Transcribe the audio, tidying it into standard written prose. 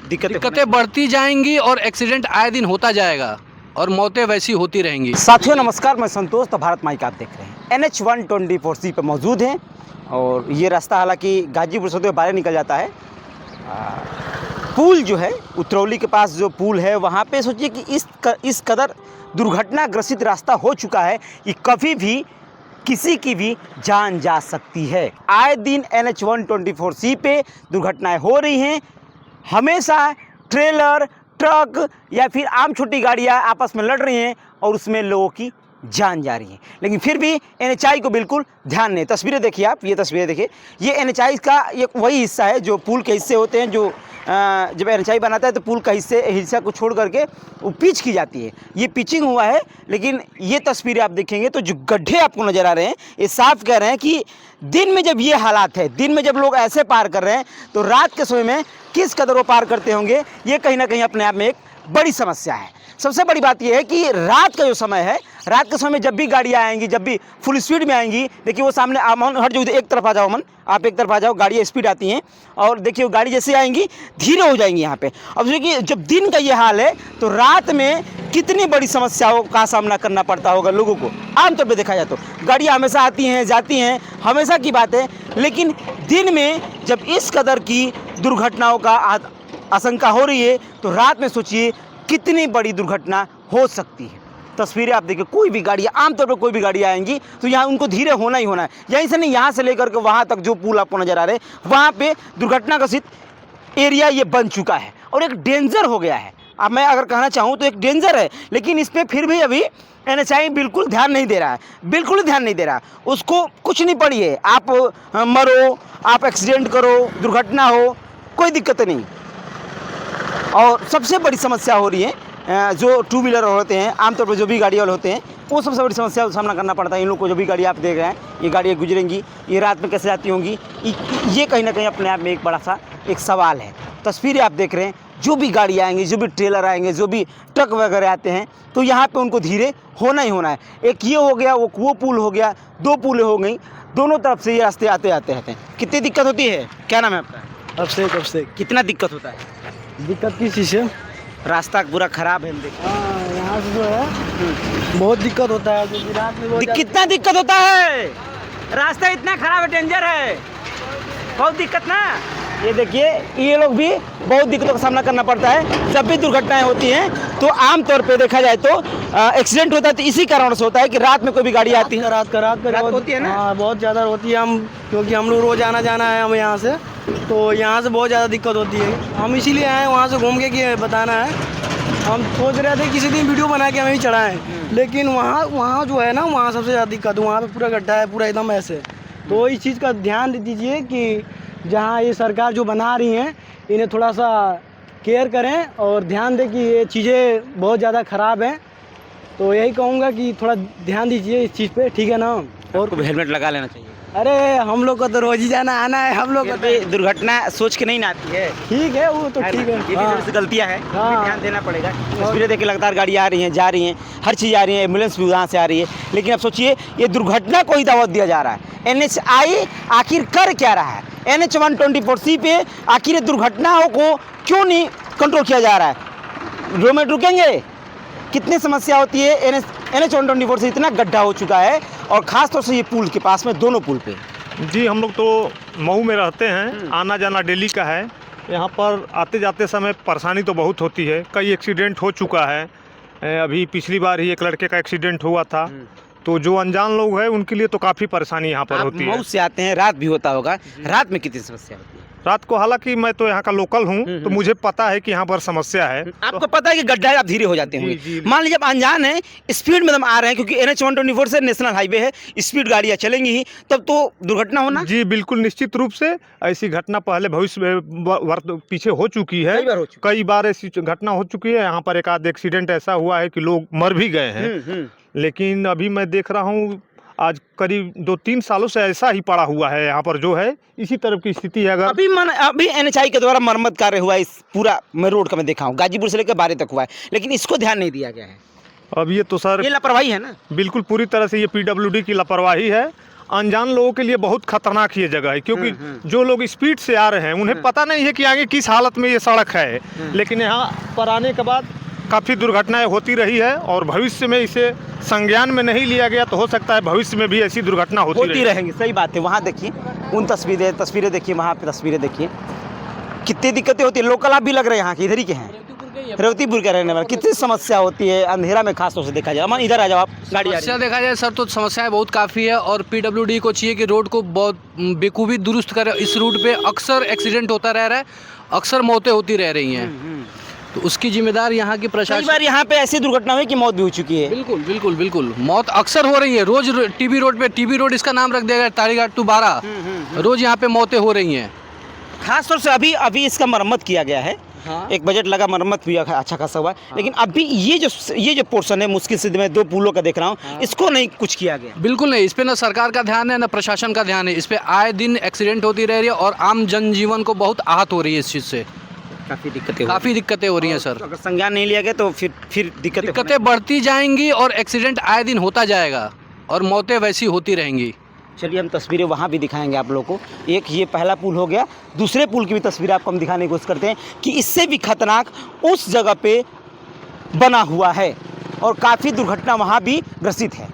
दिक्कतें बढ़ती जाएंगी और एक्सीडेंट आए दिन होता जाएगा और मौतें वैसी होती रहेंगी। साथियों नमस्कार, मैं संतोष, तो भारत माइक आप देख रहे हैं। NH 124C पे मौजूद हैं और ये रास्ता हालांकि गाजीपुर से होते हुए बाहर निकल जाता है। पुल जो है उतरौली के पास जो पुल है वहाँ पे सोचिए कि इस कदर दुर्घटनाग्रसित रास्ता हो चुका है कि कभी भी किसी की भी जान जा सकती है। आए दिन NH 124C पे दुर्घटनाएं हो रही हैं। हमेशा ट्रेलर, ट्रक या फिर आम छोटी गाड़ियां आपस में लड़ रही हैं और उसमें लोगों की जान जा रही है, लेकिन फिर भी NHI को बिल्कुल ध्यान नहीं। तस्वीरें देखिए आप, ये तस्वीरें देखिए, ये NHI का एक वही हिस्सा है जो पुल के हिस्से होते हैं। जो जब NHI बनाता है तो पुल का हिस्सा को छोड़ करके वो पिच की जाती है। ये पिचिंग हुआ है, लेकिन ये तस्वीरें आप देखेंगे तो जो गड्ढे आपको नज़र आ रहे हैं ये साफ कह रहे हैं कि दिन में जब ये हालात है, दिन में जब लोग ऐसे पार कर रहे हैं तो रात के समय में किस कदर वो पार करते होंगे, ये कहीं ना कहीं अपने आप में एक बड़ी समस्या है। सबसे बड़ी बात यह है कि रात का जो समय है, रात के समय में जब भी गाड़ियाँ आएंगी, जब भी फुल स्पीड में आएंगी, देखिए वो सामने अमन हट जो एक तरफ आ जाओ, अमन आप एक तरफ आ जाओ, गाड़ियाँ स्पीड आती हैं और देखिए वो गाड़ी जैसे आएंगी धीरे हो जाएंगी यहाँ पे। अब देखिए जब दिन का ये हाल है तो रात में कितनी बड़ी समस्याओं का सामना करना पड़ता होगा लोगों को। आमतौर पर देखा जाए तो गाड़ियाँ हमेशा आती हैं जाती हैं, हमेशा की बात है, लेकिन दिन में जब इस कदर की दुर्घटनाओं का आशंका हो रही है तो रात में सोचिए कितनी बड़ी दुर्घटना हो सकती है। तस्वीरें आप देखिए, कोई भी गाड़ियाँ, आमतौर पर कोई भी गाड़ियाँ आएंगी तो यहाँ उनको धीरे होना ही होना है। यहीं से नहीं, यहाँ से लेकर के वहाँ तक जो पुल आपको नज़र आ रहे हैं वहाँ पे दुर्घटनाग्रसित एरिया ये बन चुका है और एक डेंजर हो गया है। अब मैं अगर कहना चाहूँ तो एक डेंजर है, लेकिन इस पर फिर भी अभी NHI बिल्कुल ध्यान नहीं दे रहा है, बिल्कुल ध्यान नहीं दे रहा। उसको कुछ नहीं पड़ी है, आप मरो, आप एक्सीडेंट करो, दुर्घटना हो, कोई दिक्कत नहीं। और सबसे बड़ी समस्या हो रही है जो टू व्हीलर होते हैं, आमतौर पर जो भी गाड़ी वाले होते हैं, वो सबसे बड़ी समस्या का सामना करना पड़ता है इन लोग को। जो भी गाड़ी आप देख रहे हैं, ये गाड़ियाँ गुजरेंगी, ये रात में कैसे जाती होंगी, ये कहीं ना कहीं अपने आप में एक बड़ा सा एक सवाल है। तस्वीरें आप देख रहे हैं, जो भी गाड़ी आएंगी, जो भी ट्रेलर आएंगे, जो भी ट्रक वगैरह आते हैं, तो यहाँ पर उनको धीरे होना ही होना है। एक ये हो गया, वो पुल हो गया, दो पुलें हो गई, दोनों तरफ से ये रास्ते आते आते रहते हैं। कितनी दिक्कत होती है? क्या नाम है आपका? कब से कितना दिक्कत होता है? दिक्कत किस चीज़ से? रास्ता पूरा खराब है, हम देखिए। हाँ, यहाँ से जो है बहुत दिक्कत होता है, क्योंकि रात में कितना दिक्कत होता है? रास्ता इतना खराब है, डेंजर है, बहुत दिक्कत ना। ये देखिए, ये लोग भी बहुत दिक्कतों का सामना करना पड़ता है। जब भी दुर्घटनाएं होती हैं तो आमतौर पे देखा जाए तो एक्सीडेंट होता है तो इसी कारण से होता है कि रात में कोई भी गाड़ी आती है। रात होती है ना। हाँ, बहुत ज़्यादा होती है। क्योंकि हम लोग रोज़ आना जाना है हम यहाँ से, तो यहाँ से बहुत ज़्यादा दिक्कत होती है। हम इसीलिए आए वहाँ से घूम के कि बताना है। हम सोच रहे थे किसी दिन वीडियो बना के हमें भी चढ़ाएँ, लेकिन वहाँ जो है ना, वहाँ सबसे ज़्यादा दिक्कत है। वहाँ पे पूरा गड्ढा है, पूरा एकदम ऐसे। तो इस चीज़ का ध्यान दे दीजिए कि जहाँ ये सरकार जो बना रही हैं इन्हें थोड़ा सा केयर करें और ध्यान दें कि ये चीज़ें बहुत ज़्यादा ख़राब हैं। तो यही कहूँगा कि थोड़ा ध्यान दीजिए इस चीज़ पे, ठीक है ना। और हेलमेट लगा लेना चाहिए। अरे हम लोग को तो रोज ही जाना आना है, हम लोग को तो दुर्घटना सोच के नहीं ना आती है। ठीक है, वो तो ठीक है। ये भी से गलतियाँ हैं, हाँ। ध्यान देना पड़ेगा। तस्वीरें देखिए, लगातार गाड़ी आ रही हैं, जा रही हैं, हर चीज़ आ रही है, एम्बुलेंस भी वहाँ से आ रही है, लेकिन अब सोचिए ये दुर्घटना को ही दावत दिया जा रहा है। NHI आखिर कर क्या रहा है? NH 124C पे आखिर दुर्घटनाओं को क्यों नहीं कंट्रोल किया जा रहा है? रोड में रुकेंगे, कितनी समस्या होती है। NH 124 से इतना गड्ढा हो चुका है और ख़ास तौर से ये पुल के पास में, दोनों पुल पे। जी, हम लोग तो मऊ में रहते हैं, आना जाना डेली का है। यहाँ पर आते जाते समय परेशानी तो बहुत होती है, कई एक्सीडेंट हो चुका है। अभी पिछली बार ही एक लड़के का एक्सीडेंट हुआ था, तो जो अनजान लोग हैं उनके लिए तो काफ़ी परेशानी यहाँ पर होती है। मऊ से आते हैं, रात भी होता होगा, रात में कितनी समस्या होती है? रात को, हालांकि मैं तो यहाँ का लोकल हूँ तो मुझे पता है कि यहाँ पर समस्या है। आपको पता है कि गड्ढा है, आप धीरे हो जाते हैं। मान लीजिए आप अनजान हैं, स्पीड में आ रहे हैं, क्योंकि NH 124 से नेशनल हाईवे है, स्पीड गाड़ियाँ चलेंगी ही, तब तो दुर्घटना होना। जी बिल्कुल, निश्चित रूप से ऐसी घटना पहले भविष्य में पीछे हो चुकी है, कई बार ऐसी घटना हो चुकी है। यहाँ पर एक आध एक्सीडेंट ऐसा हुआ है कि लोग मर भी गए हैं, लेकिन अभी मैं देख रहा हूँ आज करीब 2-3 सालों से ऐसा ही पड़ा हुआ है यहाँ पर, जो है इसी तरह की स्थिति है। अगर अभी NHI के द्वारा मरम्मत कार्य हुआ है इस पूरा मैं रोड का, मैं देखा हूँ गाजीपुर से लेकर बारे तक हुआ है, लेकिन इसको ध्यान नहीं दिया गया है। अब ये तो सर ये लापरवाही है ना, बिल्कुल पूरी तरह से ये PWD की लापरवाही है। अनजान लोगों के लिए बहुत खतरनाक ये जगह है, क्योंकि जो लोग स्पीड से आ रहे हैं उन्हें पता नहीं है कि आगे किस हालत में ये सड़क है, लेकिन यहाँ पर आने के बाद काफ़ी दुर्घटनाएं होती रही है और भविष्य में इसे संज्ञान में नहीं लिया गया तो हो सकता है भविष्य में भी ऐसी दुर्घटना होती रहेंगी। सही बात है। वहाँ देखिए उन तस्वीरें देखिए, वहाँ पे तस्वीरें देखिए, कितनी दिक्कतें होती है। लोकल आप भी लग रहे हैं यहाँ के, इधर ही के हैं, रेवतीपुर के रहने वाले। कितनी समस्या होती है अंधेरा में, खास तौर से देखा जाए। अमन इधर आ जाओ आप, गाड़ी समस्या देखा जाए सर तो समस्याएं बहुत काफ़ी है और पीडब्ल्यूडी को चाहिए कि रोड को बहुत बेखूबी दुरुस्त करे। इस रूट पे अक्सर एक्सीडेंट होता रह रहा है, अक्सर मौतें होती रह रही हैं, तो उसकी जिम्मेदार यहाँ की कई प्रशासन। बार यहाँ पे ऐसी दुर्घटना हुई कि मौत भी हो चुकी है। बिल्कुल बिल्कुल बिल्कुल, मौत अक्सर हो रही है रोज। टीबी रोड पे, टीबी रोड इसका नाम रख दिया गया, ताड़ीघाट टू 12, रोज यहाँ पे मौतें हो रही हैं। खास तौर से अभी इसका मरम्मत किया गया है। हाँ। एक बजट लगा, मरम्मत भी अच्छा खासा हुआ है। लेकिन अभी ये जो पोर्शन है मुश्किल से मैं 2 पुलों का देख रहा हूँ, इसको नहीं कुछ किया गया। बिल्कुल नहीं, इस पे ना सरकार का ध्यान है ना प्रशासन का ध्यान है। इस पे आए दिन एक्सीडेंट होती रह रही है और आम जनजीवन को बहुत आहत हो रही है इस चीज़ से। काफ़ी दिक्कतें हो रही हैं सर। अगर संज्ञान नहीं लिया गया तो फिर दिक्कतें बढ़ती जाएंगी और एक्सीडेंट आए दिन होता जाएगा और मौतें वैसी होती रहेंगी। चलिए हम तस्वीरें वहाँ भी दिखाएंगे आप लोगों को। एक ये पहला पुल हो गया, दूसरे पुल की भी तस्वीरें आपको हम दिखाने की कोशिश करते हैं कि इससे भी खतरनाक उस जगह पे बना हुआ है और काफ़ी दुर्घटना वहाँ भी ग्रसित है।